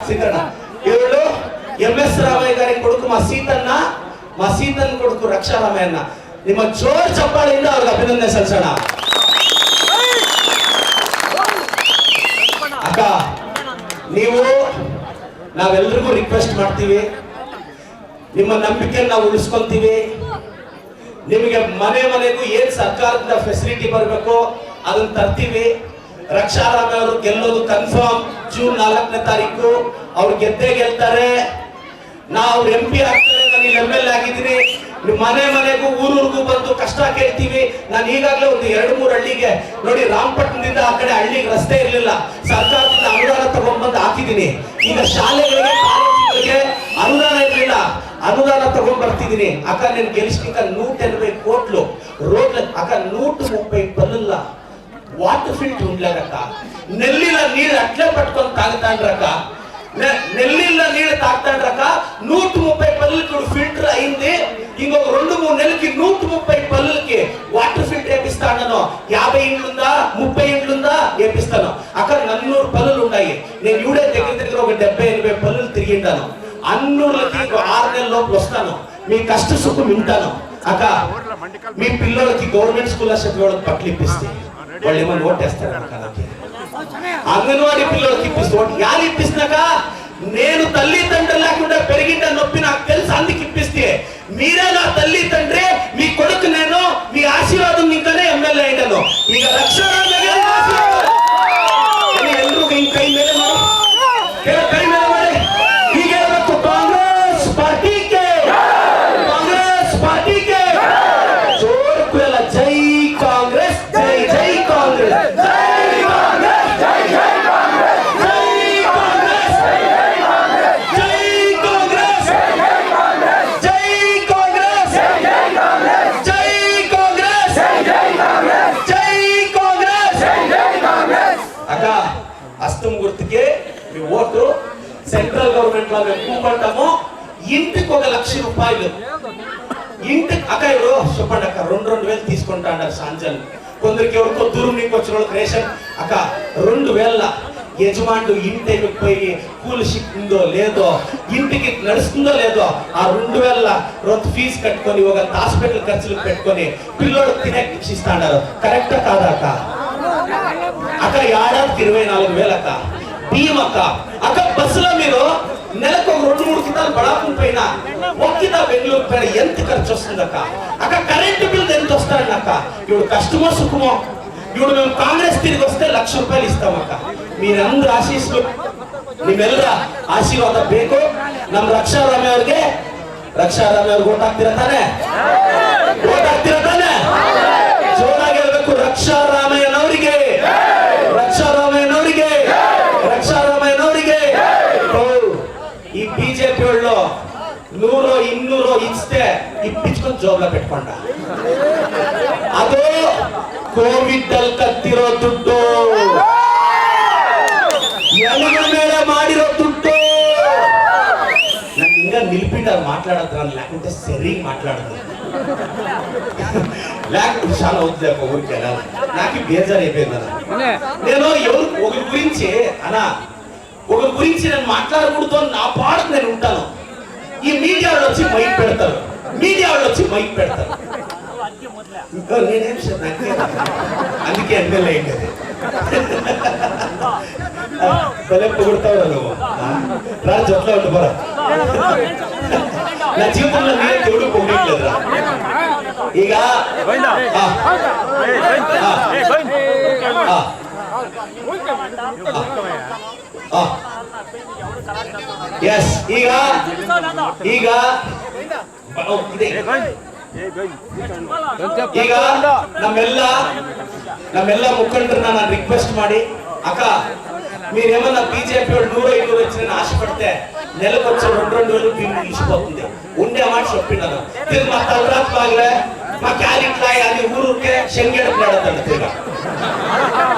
Seethanna ఇవరు MS Ramayya గారి కొడుకు మా సీతన్ కొడుకు ರಕ್ಷಾರಾಮಯ್ಯನ ನಿಮ್ಮ ಜೋರ್ ಚಪ್ಪಾಳೆಯಿಂದ ಅವ್ರಿಗೆ ಅಭಿನಂದನೆ ಸಲ್ಲಿಸೋಣ. ಅಕ್ಕ ನೀವು ನಾವೆಲ್ಲರಿಗೂ ರಿಕ್ವೆಸ್ಟ್ ಮಾಡ್ತೀವಿ, ನಿಮ್ಮ ನಂಬಿಕೆಯನ್ನು ನಾವು ಉಳಿಸ್ಕೊಂತೀವಿ. ನಿಮಗೆ ಮನೆಗೂ ಏನ್ ಸರ್ಕಾರದಿಂದ ಫೆಸಿಲಿಟಿ ಬರಬೇಕು ಅದನ್ನ ತರ್ತೀವಿ. ರಕ್ಷಾರಾಮಯ್ಯ ಅವರು ಗೆಲ್ಲೋದು ಕನ್ಫರ್ಮ್. ಜೂನ್ 4ನೇ ತಾರೀಕು ಅವ್ರು ಗೆದ್ದೇ ಗೆಲ್ತಾರೆ. ನಾವು MP ಆಗ್ತಾರೆ. ನಾನು ಇಲ್ಲಿ MLA ಆಗಿದ್ದೀನಿ. ಮನೆಗೂ ಊರೂರಿಗೂ ಬಂದು ಕಷ್ಟ ಕೇಳ್ತೀವಿ. ನಾನು ಈಗಾಗಲೇ ಒಂದು 2-3 ಹಳ್ಳಿಗೆ ನೋಡಿ, ರಾಮಪಟ್ಟಣದಿಂದ ಆ ಕಡೆ ಹಳ್ಳಿಗೆ ರಸ್ತೆ ಇರಲಿಲ್ಲ, ಸರ್ಕಾರದಿಂದ ಅನುದಾನ ತಗೊಂಡ್ಬಂದು ಹಾಕಿದ್ದೀನಿ. ಈಗ ಶಾಲೆಗಳಿಗೆ ಕಾಲೇಜುಗಳಿಗೆ ಅನುದಾನ ಇರಲಿಲ್ಲ, ಅನುದಾನ ತಗೊಂಡ್ ಬರ್ತಿದ್ದೀನಿ. ಅಕ್ಕ నేను గెలిచినాక 180 కోట్లు రోడ్లు అక్క 130 పనుల వాటర్ ఫిల్టర్ ఉండలేదక్క. నెల్లిల నీళ్ళు అట్లే పట్టుకొని తాగుతాండ్రక్క. నెల్లిల నీళ్ళు తాగుతాండ్రక్క. 130 పనులకి ఫిల్టర్ అయింది. ఇంకొక 2-3 నెలలకి 130 పనులకి వాటర్ ఫిల్టర్ వేపిస్తాను. 50 ఇండ్లుందా 30 ఇండ్లుందా వేపిస్తాను. అక్కడ 400 పనులు ఉన్నాయి. నేను ఇవిడే దగ్గర ఒక 70-80 పనులు తిరిగింటాను. అన్నూర్లకి 6 నెలల లోపు వస్తాను. మీ కష్ట సుఖం వింటాను. అక్క మీ పిల్లలకి గవర్నమెంట్ స్కూల్లో చదివే వాళ్ళకి బట్టలు ఇప్పిస్తే వాళ్ళు ఏమైనా ఓటేస్తారు. అంగన్వాడీ పిల్లలకి ఇప్పిస్తే యారు ఇప్పిస్తున్నాక నేను తల్లి తండ్రి లేకుండా పెరిగింట నొప్పి నాకు తెలుసు, అందుకు ఇప్పిస్తే మీరే నా తల్లి తండ్రి. మీ కొడుకు నేను, మీ ఆశీర్వాదం ఇంకానే MLA అయ్యాను. ಈಗ ರಕ್ಷಾರಾಮಯ್ಯ ಎಲ್ಲರೂ ಕೈ ಮೇಲೆ ಮಾಡಿ ಹೀಗೆ ಹೇಳ್ಬೇಕು, ಕಾಂಗ್ರೆಸ್ ಪಾರ್ಟಿಗೆ ಜೋರ್ಕು ಎಲ್ಲ ಜೈ ಕಾಂಗ್ರೆಸ್, ಜೈ ಜೈ ಕಾಂಗ್ರೆಸ್, ಜೈ ಕಾಂಗ್ರೆಸ್, ಜೈ ಜೈ ಕಾಂಗ್ರೆಸ್, ಜೈ ಕಾಂಗ್ರೆಸ್, ಜೈ ಕಾಂಗ್ರೆಸ್, ಜೈ ಕಾಂಗ್ರೆಸ್, ಜೈ ಕಾಂಗ್ರೆಸ್, ಜೈ ಕಾಂಗ್ರೆಸ್. అక్క హస్తం గుర్తుకే మీ ఓటు. సెంట్రల్ గవర్నమెంట్ లో మేము కూకుంటాము. ఇంటికి 1 లక్ష రూపాయలు ఇంటికి. అక్క ఎవరు చెప్పండి అక్క, 2,000 తీసుకుంటా అన్నారు సాంజల్. కొందరికి ఎవరికో దూరం నుంచి వచ్చిన వాళ్ళకి రేషన్. అక్క 2,000 యజమానుడు ఇంటి పోయి కూలి ఉందో లేదో, ఇంటికి నడుస్తుందో లేదో, ఆ 2,000 రోజు ఫీజు కట్టుకొని ఒక హాస్పిటల్ ఖర్చులు పెట్టుకొని పిల్లోడు తినే ఇస్తాడారు. కరెక్టా కాదా అక్క? అక్క ఏడాదికి 24,000 అక్క. బియ్యం అక్క. అక్క బస్సులో మీరు నెలకు 2-3 కింటాలు బడాపుల పైన ఒక్కిత బెంగళూరు పైన ఎంత ఖర్చు వస్తుంది అక్క? అక్క కరెంటు బిల్ ఎంత వస్తారండి అక్క? ఇప్పుడు కష్టమో సుఖమో, ఇప్పుడు మేము కాంగ్రెస్ తిరిగి వస్తే 1 ಲಕ್ಷ ರೂಪಾಯಿ ಇಸ್ತಾಮ ಅಕ್ಕ. మీరందరూ ఆశీస్సులు, ನಿಮ್ಮೆಲ್ಲರ ಆಶೀರ್ವಾದ ಬೇಕು. ನಮ್ಮ ರಕ್ಷಾರಾಮಯ್ಯ ಅವ್ರಿಗೆ ಓಟ್ ಹಾಕ್ತೀರಾ ತಾನೆ? ಜೋರಾಗಿ ಹೇಳ್ಬೇಕು, ರಕ್ಷಾರಾಮಯ್ಯನವರಿಗೆ. ఈ బీజేపీ వాళ్ళు 100-200 ఇస్తే ఇప్పించుకొని జోబ్లో పెట్టుకుంటా. ಅದು ಕೋವಿಡ್ ಅಲ್ಲಿ ಕತ್ತಿರೋ ದುಡ್ಡು, ಎಲುಬು ಮೇಲೆ ಮಾಡಿರೋ ದುಡ್ಡು. నాకు ఇంకా నిలిపిండారు మాట్లాడతాను, లేకుంటే సరిగ్గా మాట్లాడదు. లేకపోతే చాలా అవుతుంది ఒక ఊరికి వెళ్ళాలి. నాకు బేజారు అయిపోయింది అన్న. నేను ఒకరి గురించి నేను మాట్లాడకూడదు అని నా పాటకు నేను ఉంటాను. ఈ మీడియా వాళ్ళు వచ్చి మైక్ పెడతారు. నేనేం అందుకే MLA అయింది. భలే పొగుడతావు నువ్వు. రా జొట్లో ఉంటు పోరా. నా జీవితంలో నేను దేవుడు పొగిడలేదురా. ಈಗ ಎಸ್ ಈಗ ನಮ್ಮೆಲ್ಲ ಮುಖಂಡರನ್ನ ನಾನು ರಿಕ್ವೆಸ್ಟ್ ಮಾಡಿ, ಅಕ್ಕ మీరేమన్నా బీజేపీ వాళ్ళు 100-500 వచ్చిన ఆశపడితే నెలకు వచ్చే 2,000 బిల్లు నిలిచిపోతుంది. ఉండే మాట చెప్పిండాను. మా తలరాత్ బాగలే, మా క్యారెట్ లాయ్ అది ఊరుకే శంగేడకు నడతాడు. తిరిగా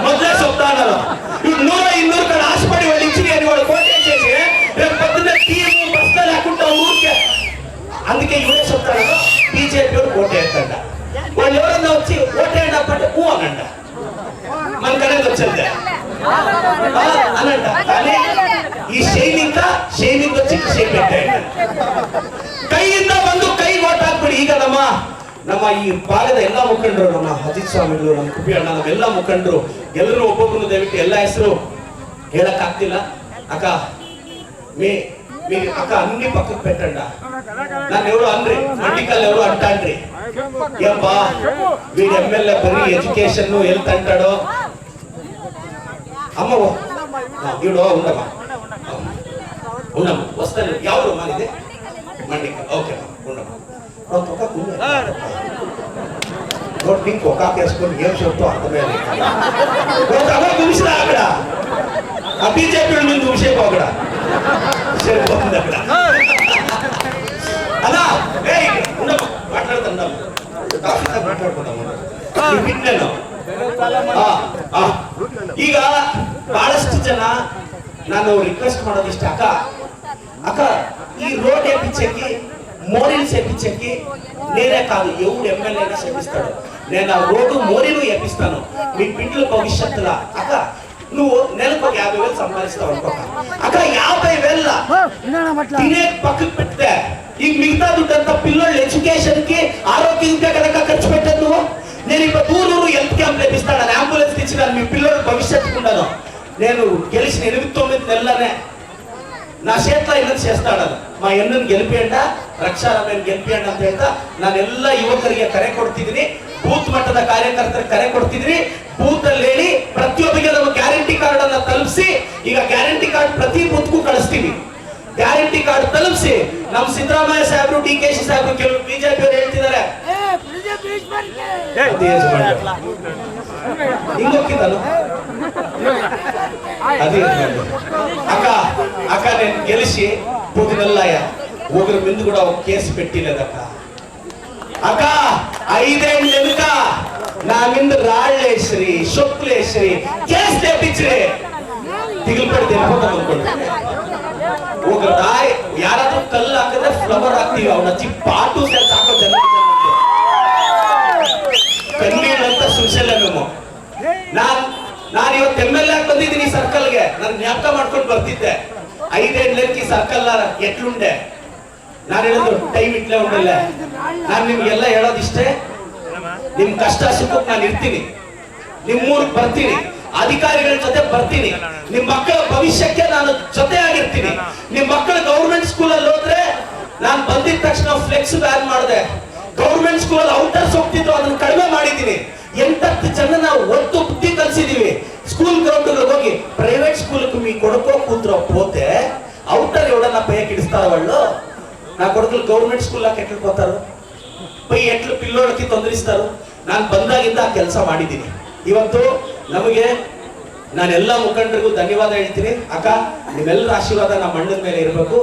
మొదలే చెప్తాను, 100-200 కన్నా ఆశపడి వాళ్ళు ఇచ్చి నేను వాళ్ళు కోటేసేసి రేపు పొద్దున్న టీము బస్తా లేకుండా ఊరికే. అందుకే ఇవే చెప్తాను, బీజేపీ వాడు ఓటేస్తాడ. వాళ్ళు ఎవరన్నా వచ్చి ఓటేయండి అప్పటి ఊ అనంట, మనకనేది వచ్చిందే అనంట. కానీ ఈ శైలి ఇంకా ಶೇಮಿಂದ ಚಿಕ್ಕ ಶೇಪೆಟ್ಟೆ. ಕೈಯಿಂದ ಬಂದು ಕೈ ಓಟ್ ಹಾಕ್ಬಿಡಿ. ಈಗ ನಮ್ಮ ಈ ಭಾಗದ ಎಲ್ಲಾ ಮುಖಂಡರು, ನಮ್ಮ ಅಜಿತ್ ಸ್ವಾಮಿಗಳು, ನಮ್ಮ ಕುಪಿ ಅಣ್ಣ, ನಮ್ಮೆಲ್ಲಾ ಮುಖಂಡರು ಎಲ್ಲರೂ ಒಬ್ಬೊಬ್ಬರು ದಯವಿಟ್ಟು ಎಲ್ಲ ಹೆಸರು ಹೇಳಕ್ ಆಗ್ತಿಲ್ಲ. ಅಕ್ಕ అక్క అన్ని పక్కకు పెట్టండి. నన్ను ఎవరు అన్రి పొలిటికల్ ఎవరు అంటాండ్రి. ఏమ్మా వీడు ఎమ్మెల్యే బరీ ఎడ్యుకేషన్ హెల్త్ అంటాడు. అమ్మ వీడు ఉండమ్మా ఉండమ్మా వస్తాను. ఎవరు మాది మండిక? ఓకే ఉండమ్మా. నీకు ఒక వేసుకొని ఏం చెప్తావు అర్థమే చూసినా అక్కడ ఆ బీజేపీ మీద చూసేపు అక్కడ సరిపోతుంది అక్కడ. అలా ఉండమ్మా మాట్లాడుతున్నాము మాట్లాడుకుంటాము. ಈಗ ಬಹಳಷ್ಟು ಜನ ನಾನು ರಿಕ್ವೆಸ್ಟ್ ಮಾಡೋದಿಷ್ಟ, అక్క ఈ రోడ్ వేపించకి మోరీలు చేపించకి నేనే కాదు ఎవడు ఎమ్మెల్యేగా చేపిస్తాడు. నేను ఆ రోడ్డు మోరీలు వేపిస్తాను మీ బిడ్డల భవిష్యత్తులో. అక్క నువ్వు నెలకు 50,000 సంపాదిస్తావు అనుకో అక్క. 50,000 తినే పక్కకు పెడితే ఈ మిగతా దుడ్డంతా పిల్లల ఎడ్యుకేషన్ కి ఆరోగ్యంగా కనుక ఖర్చు పెట్టదు. నువ్వు నేను ఇప్పుడు దూరూరు హెల్త్ క్యాంప్ లేపిస్తాను, అంబులెన్స్ ఇచ్చినాను, మీ పిల్లల భవిష్యత్తుకుండాను. నేను గెలిచిన 8-9 నెలలనే ನಾ ಕ್ಷೇತ್ರ ಇನ್ನೊಂದು చేస్తాడు. మా ಎಣ್ಣನ್ನು ಗೆಲ್ಪಿಯಂಡ ರಕ್ಷಾರಾಮನ್ ಗೆಲ್ಪಿಯಂಡ ಅಂತ ಹೇಳ್ತಾ ನಾನೆಲ್ಲ ಯುವಕರಿಗೆ ಕರೆ ಕೊಡ್ತಿದ್ದೀನಿ. ಬೂತ್ ಮಟ್ಟದ ಕಾರ್ಯಕರ್ತರಿಗೆ ಕರೆ ಕೊಡ್ತಿದ್ದೀನಿ. ಬೂತ್ ಅಲ್ಲಿ ಹೇಳಿ ಪ್ರತಿಯೊಬ್ಬರಿಗೆ ನಮ್ಮ ಗ್ಯಾರಂಟಿ ಕಾರ್ಡ್ ಅನ್ನ ತಲುಪಿಸಿ. ಈಗ ಗ್ಯಾರಂಟಿ ಕಾರ್ಡ್ ಪ್ರತಿ ಬೂತ್ಗೂ ಕಳಿಸ್ತೀವಿ. ಗ್ಯಾರಂಟಿ ಕಾರ್ಡ್ ತಲುಪಿಸಿ. ನಮ್ಮ ಸಿದ್ದರಾಮಯ್ಯ ಸಾಹೇಬರು, DKC ಸಾಹೇಬರು, ಕೆಲವು ಬಿಜೆಪಿ ಅವರು ಹೇಳ್ತಿದ್ದಾರೆ ಹಿಂಗೋಗಿದ್ದಾನು అదే అక్క నేను గెలిచి పొద్దునల్లయ్య ఒకరి మీద కూడా ఒక కేసు పెట్టలేదక్క. అక్క 5 ఏళ్ళ వెనుక నా మీద రాళ్ళేసి సొక్కులేసి కేసు తెప్పించి దిగులు పెడితే వెళ్ళిపోతాం అనుకోండి. ఒక రాయ್ ಯಾರಾದ್ರೂ ಕಲ್ಲು ಹಾಕಿದ್ರೆ ಫ್ಲವರ್ ಹಾಕ್ತೀವಿ, ಅವನ ಹಚ್ಚಿ ಪಾಟು ಸೇರ್ಸಿ ಹಾಕೋ ಜನ ಕಣ್ಣೀರಂತ ಸುಶಲ್ಲ. మేము ನಾನು ಇವತ್ತು MLA ಆಗಿ ಬಂದಿದ್ದೀನಿ ಸರ್ಕಲ್ಗೆ. ನಾನು ಜ್ಞಾಪಕ ಮಾಡ್ಕೊಂಡು ಬರ್ತಿದ್ದೆ 5 ಏళ్ళకి ಸರ್ಕಲ್ ಎಟ್ಲುಂಡೆ. ನಾನು ಹೇಳೋದು ಟೈಮ್ ಇಟ್ಲೇ ಉಂಡಲ್ಲ. ನಾನು ನಿಮ್ಗೆಲ್ಲ ಹೇಳೋದಿಷ್ಟೇ, ನಿಮ್ ಕಷ್ಟ ಸುಖಕ್ಕೆ ನಾನು ಇರ್ತೀನಿ, ನಿಮ್ಮೂರಿಗೆ ಬರ್ತೀನಿ, ಅಧಿಕಾರಿಗಳ ಜೊತೆ ಬರ್ತೀನಿ, ನಿಮ್ ಮಕ್ಕಳ ಭವಿಷ್ಯಕ್ಕೆ ನಾನು ಜೊತೆ ಆಗಿರ್ತೀನಿ. ನಿಮ್ ಮಕ್ಕಳು ಗೌರ್ಮೆಂಟ್ ಸ್ಕೂಲಲ್ಲಿ ಹೋದ್ರೆ ನಾನು ಬಂದಿದ ತಕ್ಷಣ ಫ್ಲೆಕ್ಸ್ ಬ್ಯಾನ್ ಮಾಡಿದೆ. ಗೌರ್ಮೆಂಟ್ ಸ್ಕೂಲಲ್ಲಿ ಔಟರ್ಸ್ ಹೋಗ್ತಿದ್ರು, ಅದನ್ನ ಕಡಿಮೆ ಮಾಡಿದ್ದೀನಿ. 8 ಜನ ನಾವು ಒತ್ತು ಬುದ್ಧಿ ಕಲಿಸಿದೀವಿ. స్కూల్ గ్రౌండ్ ಹೋಗಿ ప్రైవేట్ స్కూల్ కు మీ కొడుకో కూతురో పోతే అవుటర్ ఎవడన్నా పైకి ఇస్తారా వాళ్ళు? నా కొడుకులు గవర్నమెంట్ స్కూల్ లాకి ఎట్లా పోతారు? పోయి ఎట్లు పిల్లోళ్ళకి ತೊಂದರಿಸ್ತಾరు? ನಾನು ಬಂದಾಗಿಂದ ಆ ಕೆಲಸ ಮಾಡಿದ್ದೀನಿ. ಇವತ್ತು ನಮಗೆ ನಾನೆಲ್ಲ ಮುಖಂಡರಿಗೂ ಧನ್ಯವಾದ ಹೇಳ್ತೀನಿ. ಅಕ್ಕ ನಿಮ್ಮೆಲ್ಲರ ಆಶೀರ್ವಾದ ನಮ್ಮ ಅಣ್ಣನ ಮೇಲೆ ಇರಬೇಕು.